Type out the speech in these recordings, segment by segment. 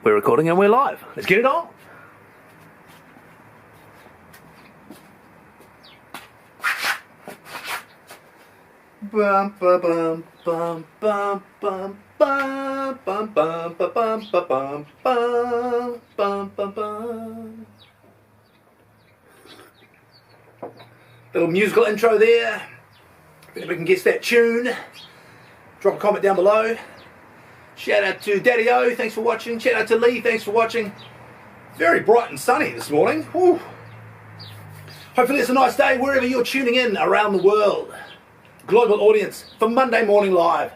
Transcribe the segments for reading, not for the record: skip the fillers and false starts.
We're recording and we're live. Let's get it on. Bum ba bum bum bum bum bum bum bum bum bum bum bum bum bum bum. Little musical intro there. If we can guess that tune, drop a comment down below. Shout out to Daddy O, thanks for watching. Shout out to Lee, thanks for watching. Very bright and sunny this morning. Woo. Hopefully it's a nice day wherever you're tuning in around the world. Global audience for Monday Morning Live.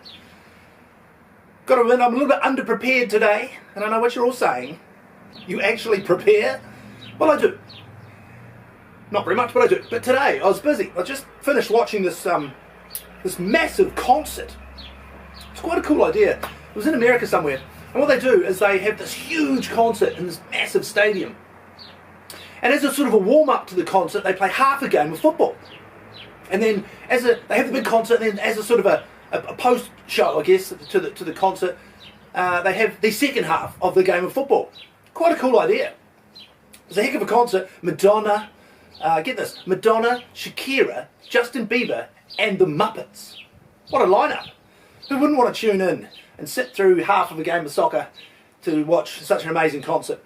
Got to admit, I'm a little bit underprepared today, and I know what you're all saying. You actually prepare? Well, I do. Not very much, but I do. But today, I was busy. I just finished watching this massive concert. It's quite a cool idea. It was in America somewhere, and what they do is they have this huge concert in this massive stadium. And as a sort of a warm-up to the concert, they play half a game of football. And then they have the big concert, and then as a sort of a post-show, I guess, to the concert, they have the second half of the game of football. Quite a cool idea. It's a heck of a concert. Madonna, get this, Madonna, Shakira, Justin Bieber, and the Muppets. What a lineup. Who wouldn't want to tune in and sit through half of a game of soccer to watch such an amazing concert?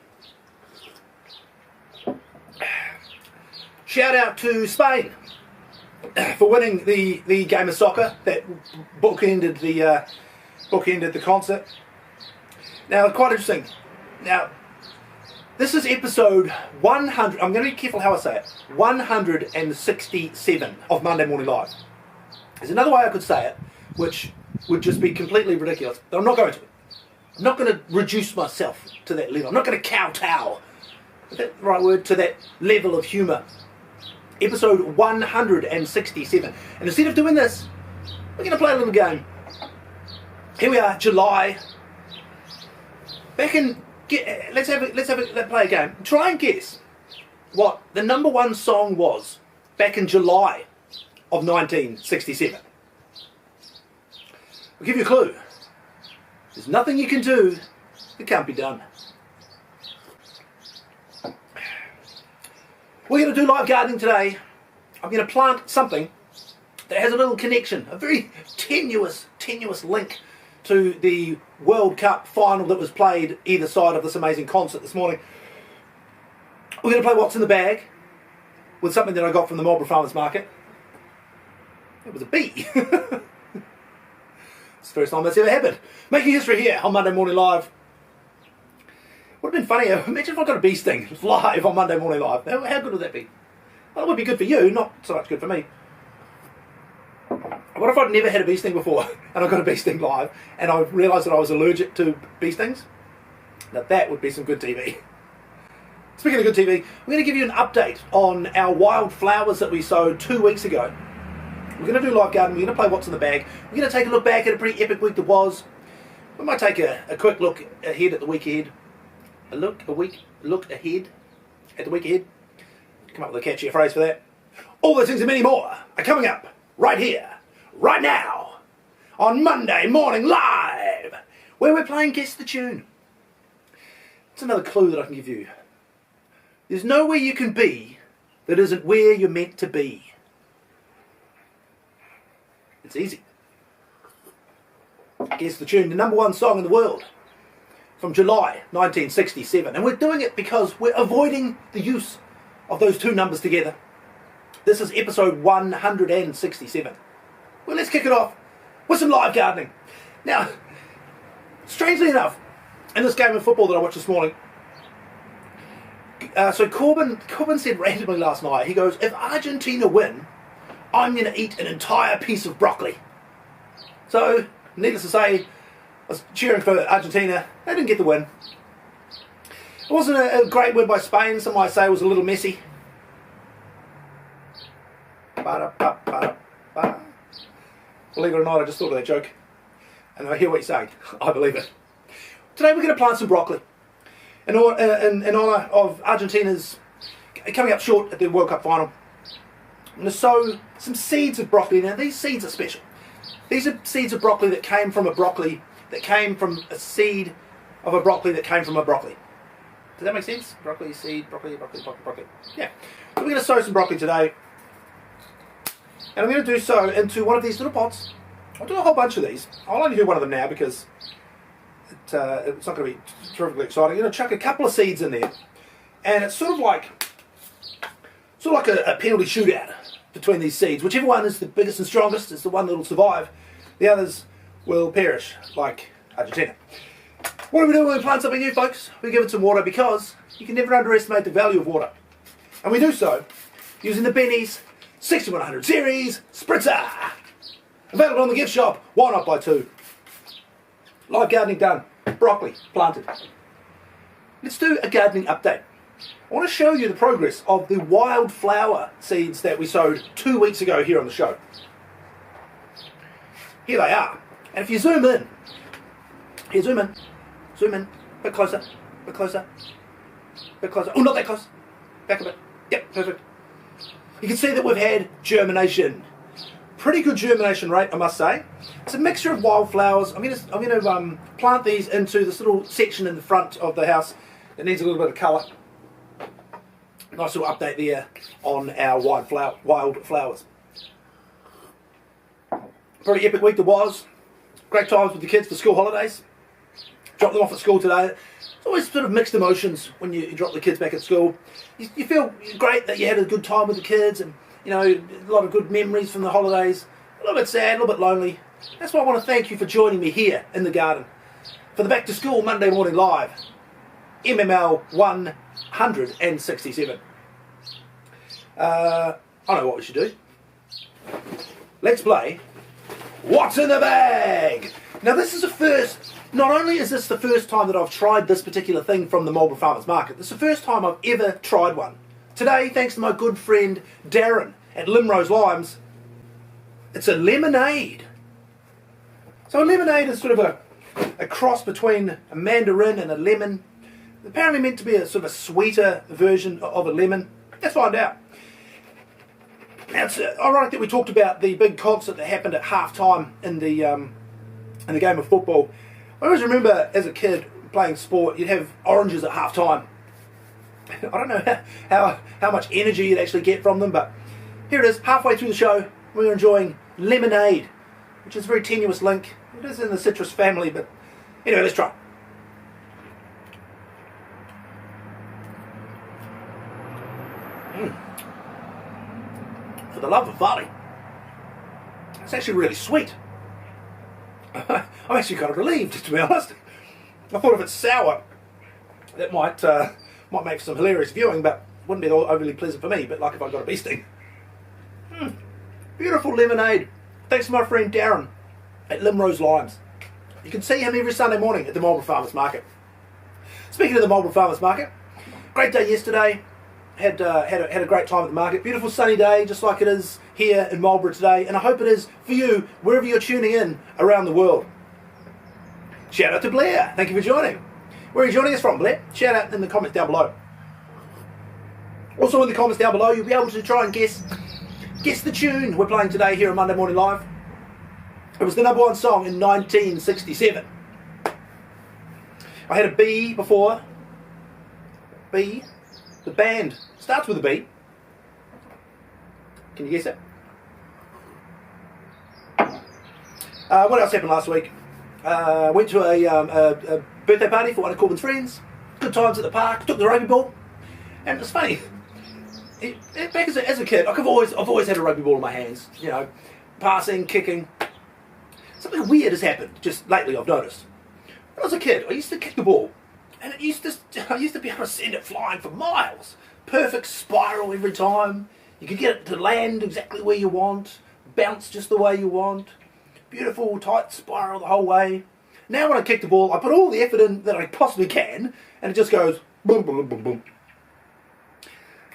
Shout out to Spain for winning the game of soccer that bookended the concert. Now, quite interesting. Now, this is episode 100. I'm going to be careful how I say it. 167 of Monday Morning Live. There's another way I could say it, which would just be completely ridiculous, but I'm not going to. I'm not going to reduce myself to that level. I'm not going to kowtow, is that the right word, to that level of humour. Episode 167. And instead of doing this, we're going to play a little game. Here we are, July. Let's play a game. Try and guess what the number one song was back in July of 1967. I'll give you a clue. There's nothing you can do that can't be done. We're going to do live gardening today. I'm going to plant something that has a little connection, a very tenuous link to the World Cup final that was played either side of this amazing concert this morning. We're going to play What's in the Bag with something that I got from the Marlborough Farmers Market. It was a bee. It's the first time that's ever happened. Making history here on Monday Morning Live. Would have been funny. Imagine if I got a bee sting live on Monday Morning Live. How good would that be? Well, it would be good for you, not so much good for me. What if I'd never had a bee sting before and I got a bee sting live and I realised that I was allergic to bee stings? Now that would be some good TV. Speaking of good TV, we're going to give you an update on our wild flowers that we sowed 2 weeks ago. We're going to do live gardening, we're going to play What's in the Bag, we're going to take a look back at a pretty epic week that was. We might take a quick look ahead at the week ahead. Look ahead at the week ahead. Come up with a catchier phrase for that. All those things and many more are coming up right here, right now, on Monday Morning Live, where we're playing Guess the Tune. It's another clue that I can give you. There's nowhere you can be that isn't where you're meant to be. It's easy. Guess the Tune, the number one song in the world from July 1967. And we're doing it because we're avoiding the use of those two numbers together. This is episode 167. Well, let's kick it off with some live gardening. Now, strangely enough, in this game of football that I watched this morning, so Corbyn said randomly last night, he goes, if Argentina win, I'm going to eat an entire piece of broccoli. So, needless to say, I was cheering for Argentina. They didn't get the win. It wasn't a great win by Spain. Some might say it was a little messy. Believe it or not, I just thought of that joke. And I hear what you're saying. I believe it. Today we're going to plant some broccoli. In honour of Argentina's coming up short at the World Cup final. I'm going to sow some seeds of broccoli. Now these seeds are special. These are seeds of broccoli that came from a seed of a broccoli that came from a broccoli. Does that make sense? Broccoli seed, broccoli. Yeah. So we're going to sow some broccoli today. And I'm going to do so into one of these little pots. I'll do a whole bunch of these. I'll only do one of them now because it's not going to be terrifically exciting. I'm going to chuck a couple of seeds in there. And it's sort of like a penalty shootout between these seeds. Whichever one is the biggest and strongest is the one that will survive. The others will perish, like Argentina. What do we do when we plant something new, folks? We give it some water because you can never underestimate the value of water. And we do so using the Benny's 6100 Series Spritzer. Available on the gift shop. Why not buy two? Live gardening done. Broccoli planted. Let's do a gardening update. I want to show you the progress of the wildflower seeds that we sowed 2 weeks ago here on the show. Here they are. And if you zoom in, zoom in, a bit closer, oh, not that close, back a bit, yep, perfect. You can see that we've had germination. Pretty good germination rate, I must say. It's a mixture of wildflowers. I'm going to plant these into this little section in the front of the house that needs a little bit of colour. Nice little update there on our wildflowers. Pretty epic week there was. Great times with the kids for school holidays. Dropped them off at school today. It's always sort of mixed emotions when you drop the kids back at school. You feel great that you had a good time with the kids and, you know, a lot of good memories from the holidays. A little bit sad, a little bit lonely. That's why I want to thank you for joining me here in the garden for the Back to School Monday Morning Live. MML 167. I know what we should do. Let's play What's in the Bag? Now this is the first, not only is this the first time that I've tried this particular thing from the Marlborough Farmers Market, this is the first time I've ever tried one. Today, thanks to my good friend Darren at Limrose Limes, it's a lemonade. So a lemonade is sort of a cross between a mandarin and a lemon. Apparently meant to be a sort of a sweeter version of a lemon. Let's find out. Now it's ironic that we talked about the big concert that happened at half-time in the game of football. I always remember as a kid playing sport, you'd have oranges at half-time. I don't know how much energy you'd actually get from them, but here it is, halfway through the show, we're enjoying lemonade, which is a very tenuous link. It is in the citrus family, but anyway, let's try. For the love of Varley, it's actually really sweet. I'm actually kind of relieved, to be honest. I thought if it's sour, that might make for some hilarious viewing, but wouldn't be overly pleasant for me, but like if I got a bee sting. Beautiful lemonade. Thanks to my friend Darren at Limrose Limes. You can see him every Sunday morning at the Marlborough Farmers Market. Speaking of the Marlborough Farmers Market, great day yesterday. Had a great time at the market. Beautiful sunny day, just like it is here in Marlborough today, and I hope it is for you wherever you're tuning in around the world. Shout out to Blair. Thank you for joining. Where are you joining us from, Blair? Shout out in the comments down below. Also in the comments down below, you'll be able to try and guess the tune we're playing today here on Monday Morning Live. It was the #1 song in 1967. I had a B before. B. The band starts with a B. Can you guess it? What else happened last week? Went to a birthday party for one of Corbyn's friends. Good times at the park. Took the rugby ball. And it's funny. Back as a kid, like I've always had a rugby ball in my hands. You know, passing, kicking. Something weird has happened just lately. I've noticed. When I was a kid, I used to kick the ball, and I used to be able to send it flying for miles. Perfect spiral every time. You could get it to land exactly where you want, bounce just the way you want. Beautiful tight spiral the whole way. Now when I kick the ball, I put all the effort in that I possibly can, and it just goes boom, boom, boom, boom.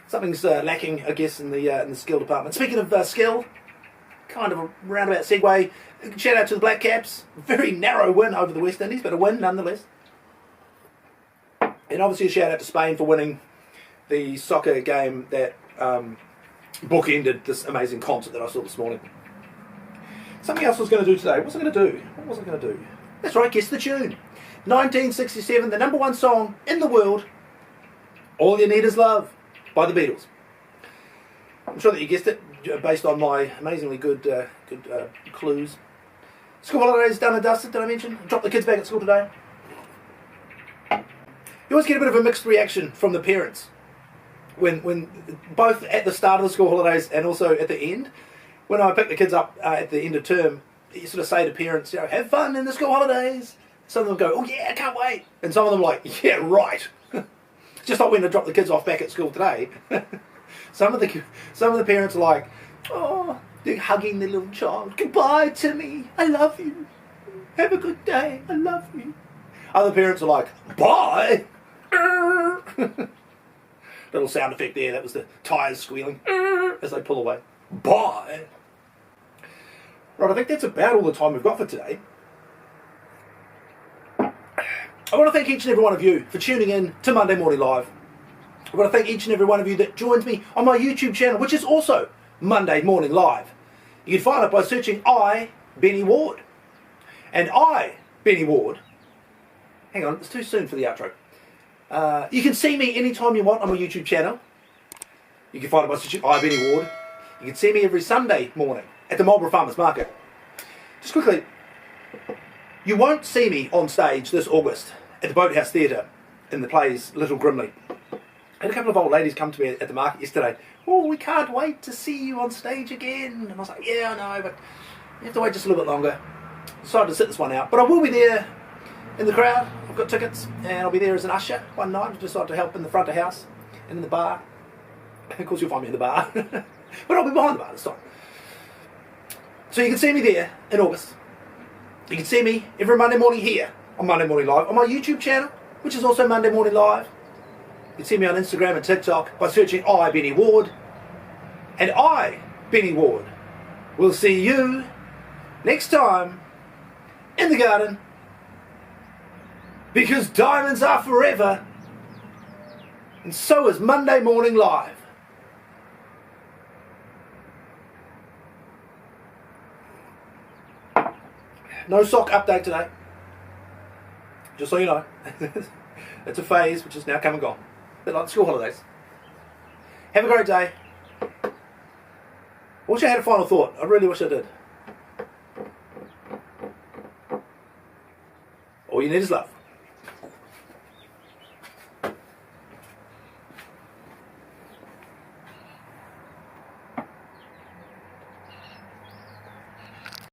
Something's lacking, I guess, in the skill department. Speaking of skill, kind of a roundabout segue. Shout out to the Black Caps. Very narrow win over the West Indies, but a win nonetheless. And obviously a shout out to Spain for winning the soccer game that bookended this amazing concert that I saw this morning. Something else I was going to do today. What was I going to do? That's right, guess the tune. 1967, the #1 song in the world, All You Need Is Love by the Beatles. I'm sure that you guessed it based on my amazingly good clues. School holidays done and dusted, did I mention? Dropped the kids back at school today. You always get a bit of a mixed reaction from the parents when both at the start of the school holidays and also at the end. When I pick the kids up at the end of term, you sort of say to parents, you know, have fun in the school holidays. Some of them go, oh yeah, I can't wait. And some of them like, yeah, right. Just like when I dropped the kids off back at school today. Some of the parents are like, oh, they're hugging their little child. Goodbye, Timmy. I love you. Have a good day. I love you. Other parents are like, bye. Little sound effect there. That was the tyres squealing as they pull away. Bye. Right, I think that's about all the time we've got for today. I want to thank each and every one of you for tuning in to Monday Morning Live. I want to thank each and every one of you that joins me on my YouTube channel, which is also Monday Morning Live. You can find it by searching I, Benny Ward. And I, Benny Ward, hang on, it's too soon for the outro. You can see me anytime you want on my YouTube channel. You can find it by searching I, Benny Ward. You can see me every Sunday morning at the Marlborough Farmers Market. Just quickly, you won't see me on stage this August at the Boathouse Theatre in the plays Little Grimley. I had a couple of old ladies come to me at the market yesterday. Oh, we can't wait to see you on stage again. And I was like, yeah, I know, but you have to wait just a little bit longer. Decided to sit this one out. But I will be there in the crowd. I've got tickets and I'll be there as an usher one night. I've decided to help in the front of house and in the bar. Of course you'll find me in the bar. But I'll be behind the bar this time. So you can see me there in August. You can see me every Monday morning here on Monday Morning Live on my YouTube channel, which is also Monday Morning Live. You can see me on Instagram and TikTok by searching I, Benny Ward. And I, Benny Ward, will see you next time in the garden, because diamonds are forever, and so is Monday Morning Live. No sock update today, just so you know. It's a phase which is now come and gone. A bit like school holidays. Have a great day. I wish I had a final thought. I really wish I did. All you need is love.